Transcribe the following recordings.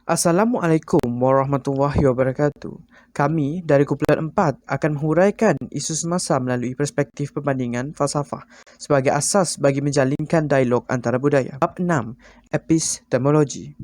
Assalamualaikum warahmatullahi wabarakatuh. Kami dari Kumpulan 4 akan menghuraikan isu semasa melalui perspektif perbandingan falsafah sebagai asas bagi menjalinkan dialog antara budaya. Bab 6. Epistemologi.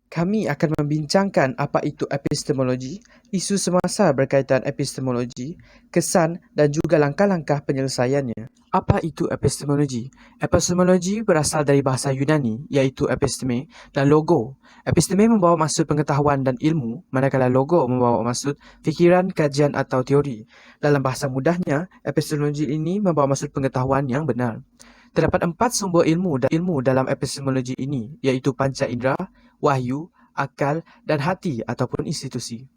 Kami akan membincangkan apa itu epistemologi, isu semasa berkaitan epistemologi, kesan dan juga langkah-langkah penyelesaiannya. Apa itu epistemologi? Epistemologi berasal dari bahasa Yunani iaitu episteme dan logo. Episteme membawa maksud pengetahuan dan ilmu, manakala logo membawa maksud fikiran, kajian atau teori. Dalam bahasa mudahnya, epistemologi ini membawa maksud pengetahuan yang benar. Terdapat 4 sumber ilmu dalam epistemologi ini iaitu panca indera, wahyu, akal dan hati ataupun institusi.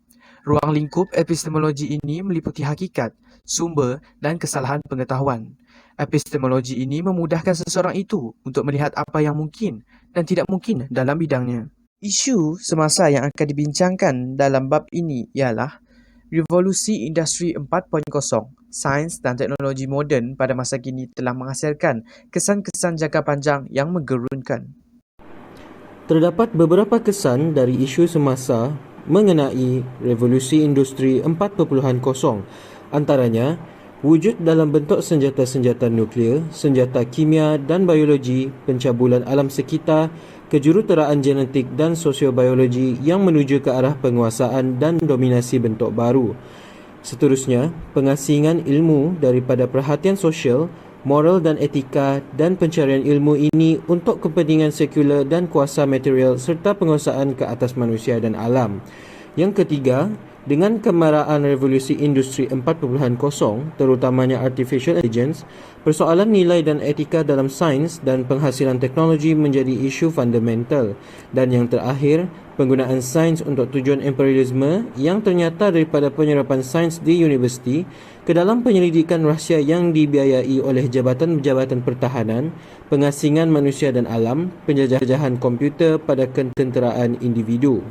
Ruang lingkup epistemologi ini meliputi hakikat, sumber dan kesalahan pengetahuan. Epistemologi ini memudahkan seseorang itu untuk melihat apa yang mungkin dan tidak mungkin dalam bidangnya. Isu semasa yang akan dibincangkan dalam bab ini ialah Revolusi Industri 4.0. Sains dan teknologi moden pada masa kini telah menghasilkan kesan-kesan jangka panjang yang menggerunkan. Terdapat beberapa kesan dari isu semasa mengenai revolusi industri 4.0. Antaranya, wujud dalam bentuk senjata-senjata nuklear, senjata kimia dan biologi, pencabulan alam sekitar, kejuruteraan genetik dan sosiobiologi yang menuju ke arah penguasaan dan dominasi bentuk baru. Seterusnya, pengasingan ilmu daripada perhatian sosial, moral dan etika dan pencarian ilmu ini untuk kepentingan sekular dan kuasa material serta penguasaan ke atas manusia dan alam. Yang ketiga, dengan kemarahan revolusi industri 4.0 terutamanya artificial intelligence, persoalan nilai dan etika dalam sains dan penghasilan teknologi menjadi isu fundamental. Dan yang terakhir, penggunaan sains untuk tujuan imperialisme yang ternyata daripada penyerapan sains di universiti ke dalam penyelidikan rahsia yang dibiayai oleh jabatan-jabatan pertahanan, pengasingan manusia dan alam, penjajahan komputer pada ketenteraan individu.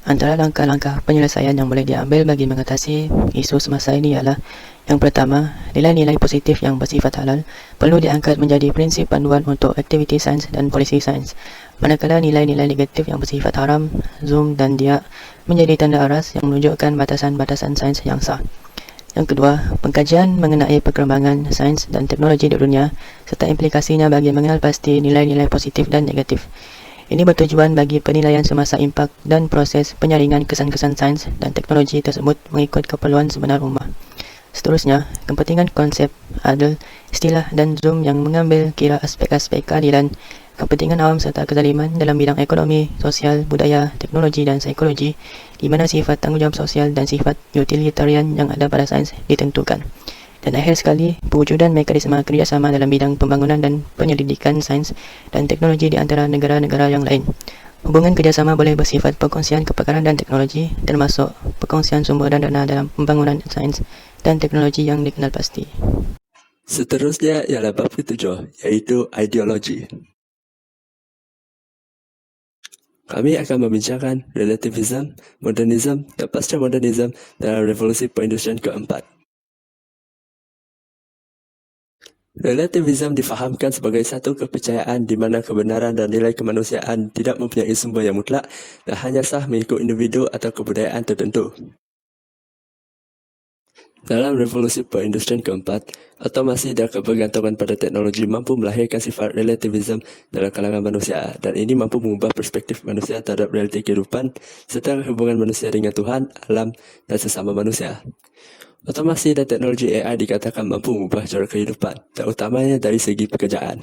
Antara langkah-langkah penyelesaian yang boleh diambil bagi mengatasi isu semasa ini ialah: yang pertama, nilai-nilai positif yang bersifat halal perlu diangkat menjadi prinsip panduan untuk aktiviti sains dan polisi sains, manakala nilai-nilai negatif yang bersifat haram, zoom dan diak menjadi tanda aras yang menunjukkan batasan-batasan sains yang sah. Yang kedua, pengkajian mengenai perkembangan sains dan teknologi di dunia serta implikasinya bagi mengenal pasti nilai-nilai positif dan negatif. Ini bertujuan bagi penilaian semasa impak dan proses penyaringan kesan-kesan sains dan teknologi tersebut mengikut keperluan sebenar ummah. Seterusnya, kepentingan konsep, adil, istilah dan zoom yang mengambil kira aspek-aspek keadilan, kepentingan awam serta kezaliman dalam bidang ekonomi, sosial, budaya, teknologi dan psikologi, di mana sifat tanggungjawab sosial dan sifat utilitarian yang ada pada sains ditentukan. Dan akhir sekali, pewujudan mekanisme kerjasama dalam bidang pembangunan dan penyelidikan sains dan teknologi di antara negara-negara yang lain. Hubungan kerjasama boleh bersifat perkongsian kepakaran dan teknologi, termasuk perkongsian sumber dan dana dalam pembangunan sains dan teknologi yang dikenal pasti. Seterusnya ialah bab ke-7, iaitu ideologi. Kami akan membincangkan relativism, modernism dan pasca-modernism dalam revolusi perindustrian keempat. Relativism difahamkan sebagai satu kepercayaan di mana kebenaran dan nilai kemanusiaan tidak mempunyai sumber yang mutlak dan hanya sah mengikut individu atau kebudayaan tertentu. Dalam revolusi perindustrian keempat, otomasi dan kebergantungan pada teknologi mampu melahirkan sifat relativism dalam kalangan manusia, dan ini mampu mengubah perspektif manusia terhadap realiti kehidupan serta hubungan manusia dengan Tuhan, alam dan sesama manusia. Otomasi dan teknologi AI dikatakan mampu mengubah cara kehidupan, terutamanya dari segi pekerjaan.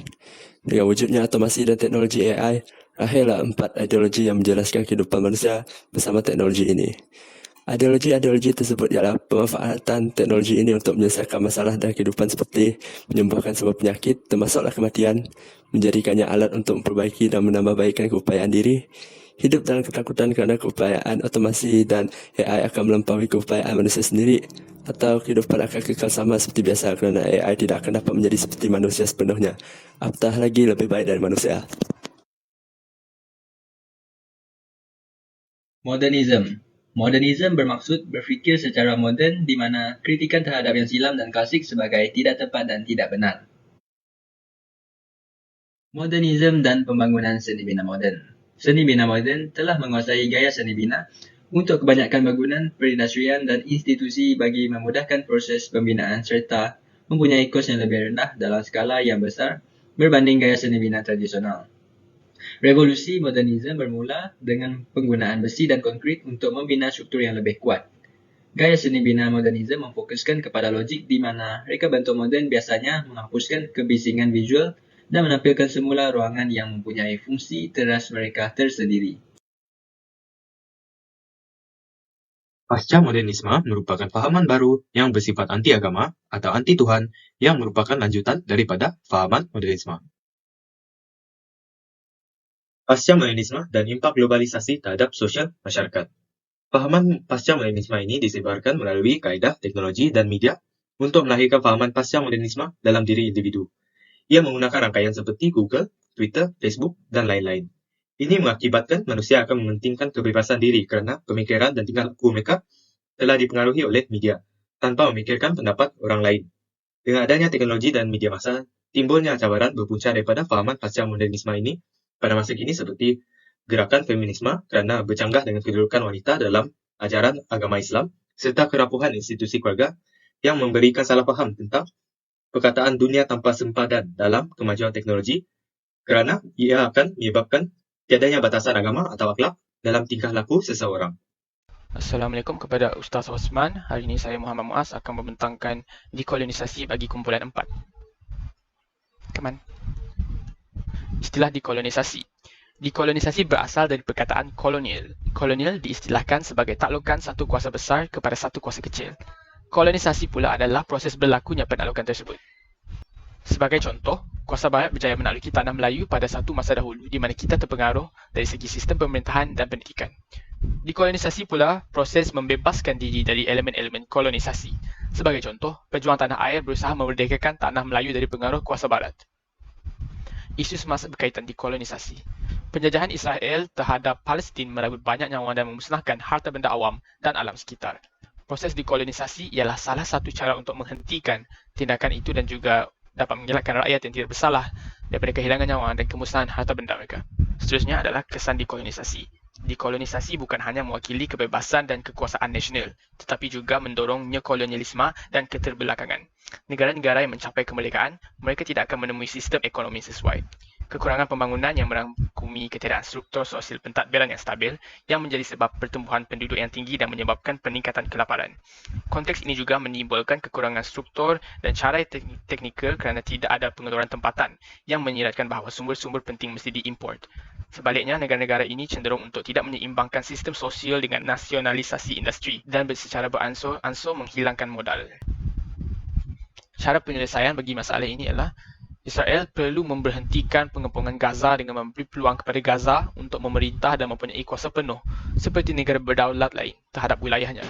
Dengan wujudnya otomasi dan teknologi AI, lahirlah 4 ideologi yang menjelaskan kehidupan manusia bersama teknologi ini. Ideologi tersebut ialah pemanfaatan teknologi ini untuk menyelesaikan masalah dalam kehidupan seperti menyembuhkan semua penyakit, termasuklah kematian, menjadikannya alat untuk memperbaiki dan menambahbaikkan keupayaan diri, hidup dalam ketakutan kerana keupayaan otomasi dan AI akan melampaui keupayaan manusia sendiri, atau kehidupan akan kekal sama seperti biasa kerana AI tidak akan dapat menjadi seperti manusia sepenuhnya, apatah lagi lebih baik dari manusia. Modernism bermaksud berfikir secara moden di mana kritikan terhadap yang silam dan klasik sebagai tidak tepat dan tidak benar. Modernism dan pembangunan seni bina moden. Seni bina moden telah menguasai gaya seni bina untuk kebanyakan bangunan perindustrian dan institusi bagi memudahkan proses pembinaan serta mempunyai kos yang lebih rendah dalam skala yang besar berbanding gaya seni bina tradisional. Revolusi modernisme bermula dengan penggunaan besi dan konkrit untuk membina struktur yang lebih kuat. Gaya seni bina modernisme memfokuskan kepada logik di mana reka bentuk moden biasanya menghapuskan kebisingan visual dan menampilkan semula ruangan yang mempunyai fungsi teras mereka tersendiri. Pasca modernisme merupakan fahaman baru yang bersifat anti-agama atau anti-Tuhan yang merupakan lanjutan daripada fahaman modernisme. Pasca modernisme dan impak globalisasi terhadap sosial masyarakat. Fahaman pasca modernisme ini disebarkan melalui kaedah teknologi dan media untuk melahirkan fahaman pasca modernisme dalam diri individu. Ia menggunakan rangkaian seperti Google, Twitter, Facebook, dan lain-lain. Ini mengakibatkan manusia akan mementingkan kebebasan diri kerana pemikiran dan tingkah laku mereka telah dipengaruhi oleh media, tanpa memikirkan pendapat orang lain. Dengan adanya teknologi dan media massa, timbulnya cabaran berpunca daripada fahaman pasca modernisme ini pada masa kini seperti gerakan feminisme kerana bercanggah dengan kedudukan wanita dalam ajaran agama Islam, serta kerapuhan institusi keluarga yang memberikan salah faham tentang perkataan dunia tanpa sempadan dalam kemajuan teknologi kerana ia akan menyebabkan tiadanya batasan agama atau akhlak dalam tingkah laku seseorang. Assalamualaikum kepada Ustaz Osman. Hari ini saya Muhammad Muaz akan membentangkan dekolonisasi bagi kumpulan 4. Come on. Istilah dekolonisasi. Dekolonisasi berasal dari perkataan kolonial. Kolonial diistilahkan sebagai taklukan satu kuasa besar kepada satu kuasa kecil. Kolonisasi pula adalah proses berlakunya penaklukan tersebut. Sebagai contoh, kuasa barat berjaya menakluki tanah Melayu pada satu masa dahulu di mana kita terpengaruh dari segi sistem pemerintahan dan pendidikan. Dekolonisasi pula proses membebaskan diri dari elemen-elemen kolonisasi. Sebagai contoh, pejuang tanah air berusaha memerdekakan tanah Melayu dari pengaruh kuasa barat. Isu semasa berkaitan dekolonisasi. Penjajahan Israel terhadap Palestin merebut banyak nyawa dan memusnahkan harta benda awam dan alam sekitar. Proses dekolonisasi ialah salah satu cara untuk menghentikan tindakan itu dan juga dapat mengelakkan rakyat yang tidak bersalah daripada kehilangan nyawa dan kemusnahan harta benda mereka. Seterusnya adalah kesan dekolonisasi. Dekolonisasi bukan hanya mewakili kebebasan dan kekuasaan nasional, tetapi juga mendorong neokolonialisme dan keterbelakangan. Negara-negara yang mencapai kemerdekaan, mereka tidak akan menemui sistem ekonomi sesuai. Kekurangan pembangunan yang merangkumi ketiadaan struktur sosial pentadbiran yang stabil yang menjadi sebab pertumbuhan penduduk yang tinggi dan menyebabkan peningkatan kelaparan. Konteks ini juga menimbulkan kekurangan struktur dan cara teknikal kerana tidak ada pengeluaran tempatan yang menyiratkan bahawa sumber-sumber penting mesti diimport. Sebaliknya, negara-negara ini cenderung untuk tidak menyeimbangkan sistem sosial dengan nasionalisasi industri dan secara beransur-ansur menghilangkan modal. Cara penyelesaian bagi masalah ini adalah Israel perlu memberhentikan pengepungan Gaza dengan memberi peluang kepada Gaza untuk memerintah dan mempunyai kuasa penuh seperti negara berdaulat lain terhadap wilayahnya.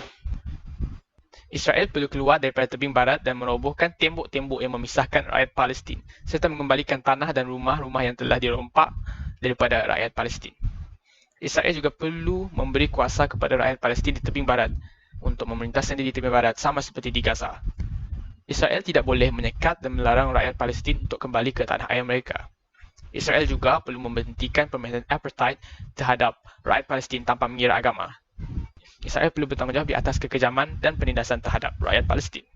Israel perlu keluar daripada tebing barat dan merobohkan tembok-tembok yang memisahkan rakyat Palestin serta mengembalikan tanah dan rumah-rumah yang telah dirompak daripada rakyat Palestin. Israel juga perlu memberi kuasa kepada rakyat Palestin di tebing barat untuk memerintah sendiri di tebing barat sama seperti di Gaza. Israel tidak boleh menyekat dan melarang rakyat Palestin untuk kembali ke tanah air mereka. Israel juga perlu memberhentikan pemerintahan apartheid terhadap rakyat Palestin tanpa mengira agama. Israel perlu bertanggungjawab di atas kekejaman dan penindasan terhadap rakyat Palestin.